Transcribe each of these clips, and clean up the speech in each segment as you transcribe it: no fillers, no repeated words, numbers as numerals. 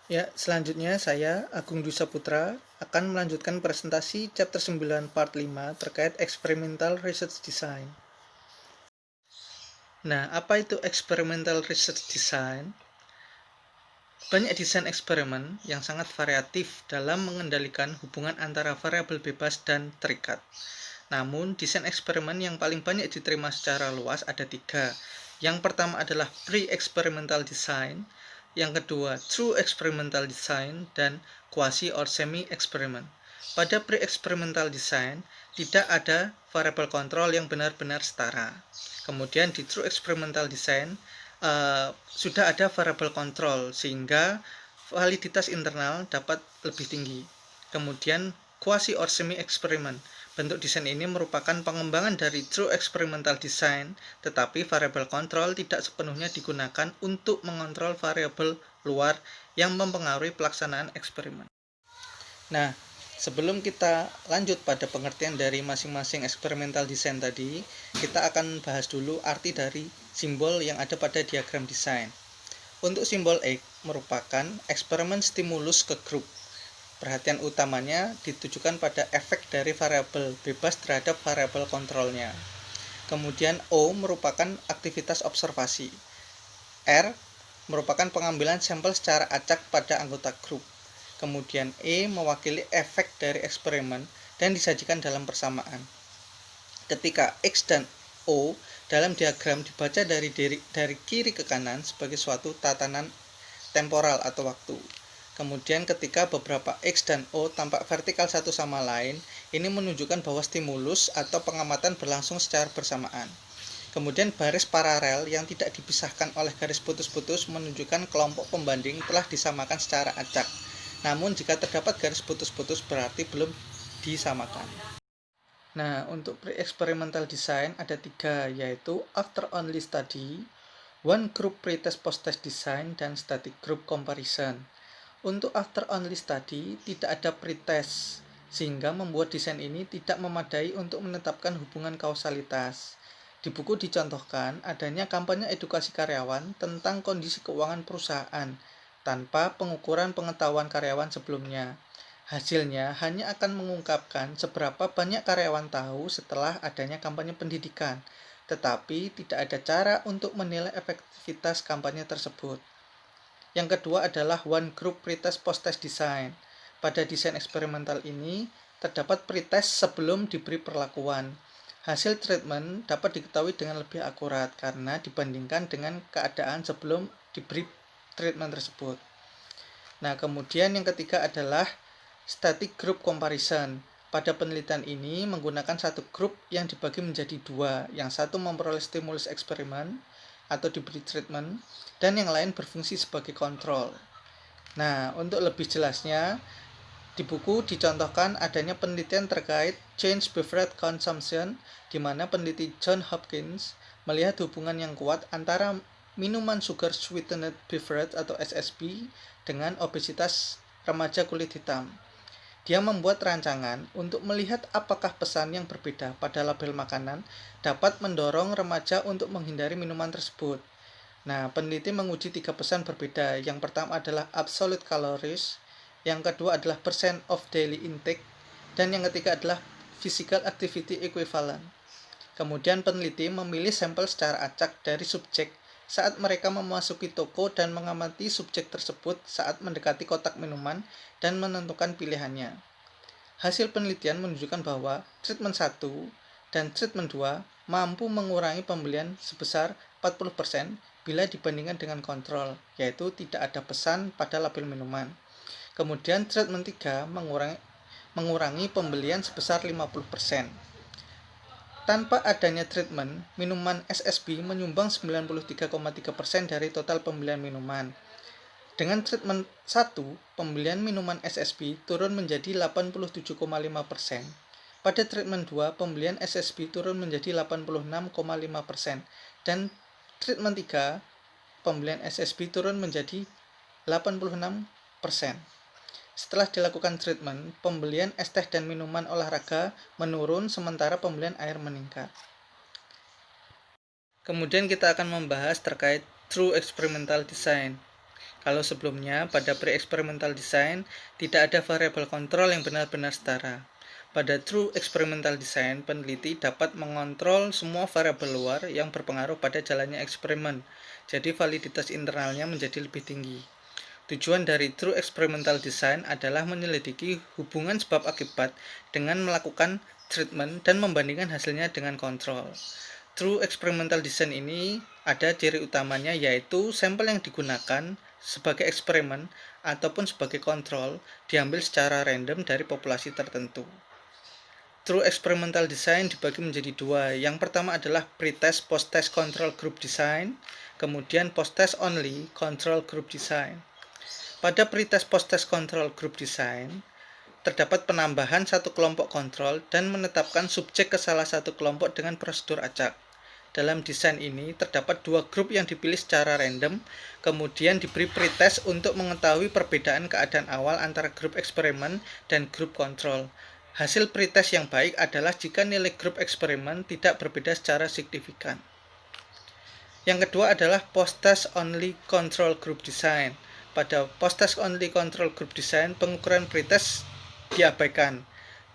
Ya, selanjutnya saya, Agung Dwi Saputra, akan melanjutkan presentasi chapter 9 part 5 terkait Experimental Research Design. Nah, apa itu Experimental Research Design? Banyak desain eksperimen yang sangat variatif dalam mengendalikan hubungan antara variabel bebas dan terikat. Namun, desain eksperimen yang paling banyak diterima secara luas ada 3. Yang pertama adalah pre-experimental design, yang kedua true experimental design, dan quasi or semi-experiment. Pada pre-experimental design, tidak ada variabel kontrol yang benar-benar setara. Kemudian di true experimental design, sudah ada variabel kontrol sehingga validitas internal dapat lebih tinggi. Kemudian quasi or semi experiment. Bentuk desain ini merupakan pengembangan dari true experimental design, tetapi variabel kontrol tidak sepenuhnya digunakan untuk mengontrol variabel luar yang mempengaruhi pelaksanaan eksperimen. Nah, sebelum kita lanjut pada pengertian dari masing-masing experimental design tadi, kita akan bahas dulu arti dari simbol yang ada pada diagram desain. Untuk simbol X merupakan eksperimen stimulus ke grup. Perhatian utamanya ditujukan pada efek dari variabel bebas terhadap variabel kontrolnya. Kemudian O merupakan aktivitas observasi. R merupakan pengambilan sampel secara acak pada anggota grup. Kemudian E mewakili efek dari eksperimen dan disajikan dalam persamaan. Ketika X dan O dalam diagram dibaca dari kiri ke kanan sebagai suatu tatanan temporal atau waktu. Kemudian ketika beberapa X dan O tampak vertikal satu sama lain, ini menunjukkan bahwa stimulus atau pengamatan berlangsung secara bersamaan. Kemudian baris paralel yang tidak dipisahkan oleh garis putus-putus menunjukkan kelompok pembanding telah disamakan secara acak. Namun jika terdapat garis putus-putus berarti belum disamakan. Nah, untuk pre-experimental design ada 3, yaitu after only study, one group pre-test post-test design, dan static group comparison. Untuk after only study tidak ada pretest, sehingga membuat desain ini tidak memadai untuk menetapkan hubungan kausalitas. Di buku dicontohkan adanya kampanye edukasi karyawan tentang kondisi keuangan perusahaan tanpa pengukuran pengetahuan karyawan sebelumnya. Hasilnya hanya akan mengungkapkan seberapa banyak karyawan tahu setelah adanya kampanye pendidikan, tetapi tidak ada cara untuk menilai efektivitas kampanye tersebut. Yang kedua adalah one group pretest post-test design. Pada desain eksperimental ini, terdapat pretest sebelum diberi perlakuan. Hasil treatment dapat diketahui dengan lebih akurat karena dibandingkan dengan keadaan sebelum diberi treatment tersebut. Nah, kemudian yang ketiga adalah static group comparison. Pada penelitian ini menggunakan satu grup yang dibagi menjadi 2. Yang satu memperoleh stimulus eksperimen atau diberi treatment, dan yang lain berfungsi sebagai kontrol. Nah, untuk lebih jelasnya, di buku dicontohkan adanya penelitian terkait change beverage consumption, di mana peneliti John Hopkins melihat hubungan yang kuat antara minuman sugar sweetened beverage atau SSB dengan obesitas remaja kulit hitam. Dia membuat rancangan untuk melihat apakah pesan yang berbeda pada label makanan dapat mendorong remaja untuk menghindari minuman tersebut. Nah, peneliti menguji 3 pesan berbeda. Yang pertama adalah absolute calories, yang kedua adalah percent of daily intake, dan yang ketiga adalah physical activity equivalent. Kemudian peneliti memilih sampel secara acak dari subjek saat mereka memasuki toko dan mengamati subjek tersebut saat mendekati kotak minuman dan menentukan pilihannya. Hasil penelitian menunjukkan bahwa treatment 1 dan treatment 2 mampu mengurangi pembelian sebesar 40% bila dibandingkan dengan kontrol, yaitu tidak ada pesan pada label minuman. Kemudian treatment 3 mengurangi pembelian sebesar 50%. Tanpa adanya treatment, minuman SSB menyumbang 93,3% dari total pembelian minuman. Dengan treatment 1, pembelian minuman SSB turun menjadi 87,5%. Pada treatment 2, pembelian SSB turun menjadi 86,5%. Dan treatment 3, pembelian SSB turun menjadi 86%. Setelah dilakukan treatment, pembelian es teh dan minuman olahraga menurun sementara pembelian air meningkat. Kemudian kita akan membahas terkait true experimental design. Kalau sebelumnya, pada pre-experimental design, tidak ada variabel kontrol yang benar-benar setara. Pada true experimental design, peneliti dapat mengontrol semua variabel luar yang berpengaruh pada jalannya eksperimen, jadi validitas internalnya menjadi lebih tinggi. Tujuan dari true experimental design adalah menyelidiki hubungan sebab akibat dengan melakukan treatment dan membandingkan hasilnya dengan kontrol. True experimental design ini ada ciri utamanya, yaitu sampel yang digunakan sebagai eksperimen ataupun sebagai kontrol diambil secara random dari populasi tertentu. True experimental design dibagi menjadi dua. Yang pertama adalah pre-test post-test control group design, kemudian post-test only control group design. Pada pre-test post-test control group design, terdapat penambahan satu kelompok kontrol dan menetapkan subjek ke salah satu kelompok dengan prosedur acak. Dalam desain ini, terdapat dua grup yang dipilih secara random, kemudian diberi pretest untuk mengetahui perbedaan keadaan awal antara grup eksperimen dan grup kontrol. Hasil pretest yang baik adalah jika nilai grup eksperimen tidak berbeda secara signifikan. Yang kedua adalah post-test only control group design. Pada post-test only control group design, pengukuran pretest diabaikan.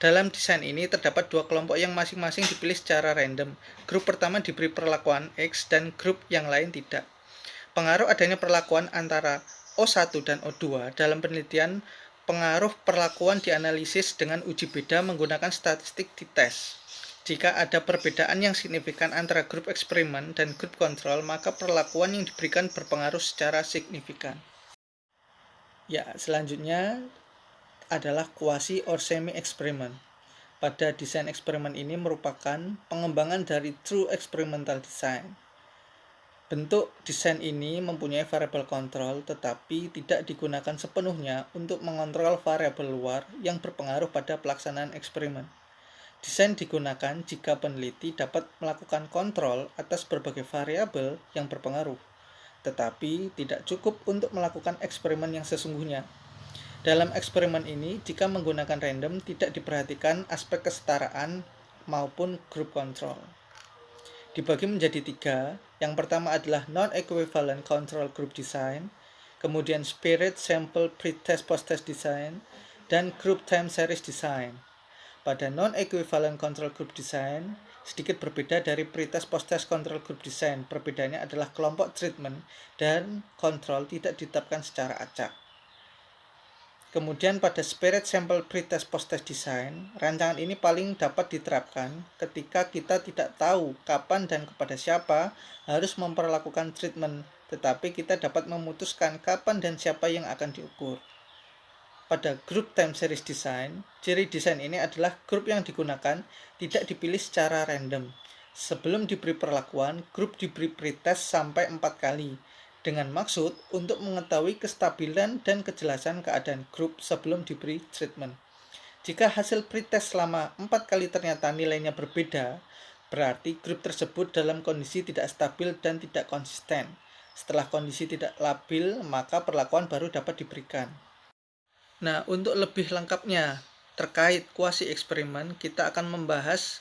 Dalam desain ini terdapat dua kelompok yang masing-masing dipilih secara random. Grup pertama diberi perlakuan X dan grup yang lain tidak. Pengaruh adanya perlakuan antara O1 dan O2 dalam penelitian, pengaruh perlakuan dianalisis dengan uji beda menggunakan statistik di tes. Jika ada perbedaan yang signifikan antara grup eksperimen dan grup kontrol, maka perlakuan yang diberikan berpengaruh secara signifikan. Ya, selanjutnya adalah quasi or semi eksperimen. Pada desain eksperimen ini merupakan pengembangan dari true experimental design. Bentuk desain ini mempunyai variabel kontrol, tetapi tidak digunakan sepenuhnya untuk mengontrol variabel luar yang berpengaruh pada pelaksanaan eksperimen. Desain digunakan jika peneliti dapat melakukan kontrol atas berbagai variabel yang berpengaruh, tetapi tidak cukup untuk melakukan eksperimen yang sesungguhnya. Dalam eksperimen ini, jika menggunakan random, tidak diperhatikan aspek kesetaraan maupun group control. Dibagi menjadi tiga. Yang pertama adalah non-equivalent control group design, kemudian spirit sample pre-test post-test design, dan group time series design. Pada non-equivalent control group design, sedikit berbeda dari pre-test post-test control group design. Perbedaannya adalah kelompok treatment dan kontrol tidak ditetapkan secara acak. Kemudian pada spirit sample pre-test post-test design, rancangan ini paling dapat diterapkan ketika kita tidak tahu kapan dan kepada siapa harus memperlakukan treatment, tetapi kita dapat memutuskan kapan dan siapa yang akan diukur. Pada group time series design, ciri desain ini adalah grup yang digunakan tidak dipilih secara random. Sebelum diberi perlakuan, grup diberi pretest sampai 4 kali, dengan maksud untuk mengetahui kestabilan dan kejelasan keadaan grup sebelum diberi treatment. Jika hasil pretest selama 4 kali ternyata nilainya berbeda, berarti grup tersebut dalam kondisi tidak stabil dan tidak konsisten. Setelah kondisi tidak labil, maka perlakuan baru dapat diberikan. Nah, untuk lebih lengkapnya terkait kuasi eksperimen, kita akan membahas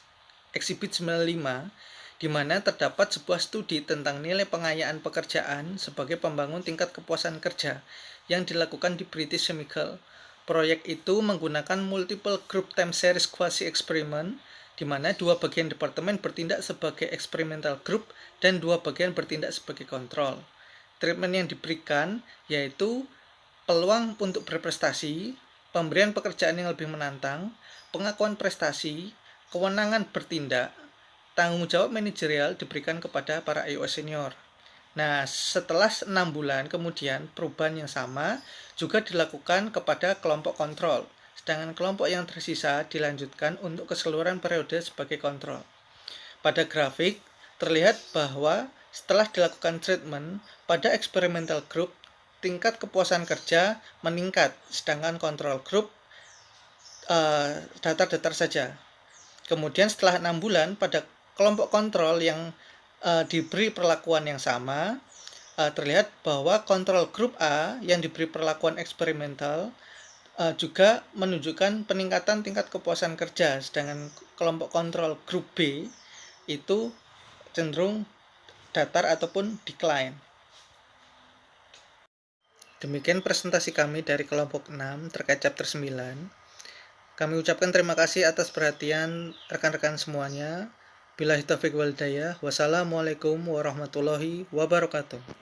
Exhibit 95, di mana terdapat sebuah studi tentang nilai pengayaan pekerjaan sebagai pembangun tingkat kepuasan kerja yang dilakukan di British Chemical. Proyek itu menggunakan multiple group time series quasi eksperimen, di mana dua bagian departemen bertindak sebagai experimental group dan dua bagian bertindak sebagai kontrol. Treatment yang diberikan yaitu peluang untuk berprestasi, pemberian pekerjaan yang lebih menantang, pengakuan prestasi, kewenangan bertindak, tanggung jawab manajerial diberikan kepada para AO senior. Nah, setelah 6 bulan kemudian, perubahan yang sama juga dilakukan kepada kelompok kontrol, sedangkan kelompok yang tersisa dilanjutkan untuk keseluruhan periode sebagai kontrol. Pada grafik, terlihat bahwa setelah dilakukan treatment, pada experimental group, tingkat kepuasan kerja meningkat, sedangkan kontrol group datar-datar saja. Kemudian setelah 6 bulan, pada kelompok kontrol yang diberi perlakuan yang sama, terlihat bahwa kontrol grup A yang diberi perlakuan eksperimental juga menunjukkan peningkatan tingkat kepuasan kerja, sedangkan kelompok kontrol grup B itu cenderung datar ataupun decline. Demikian presentasi kami dari kelompok 6 terkait chapter 9. Kami ucapkan terima kasih atas perhatian rekan-rekan semuanya. Billahi taufiq wal hidayah. Wassalamualaikum warahmatullahi wabarakatuh.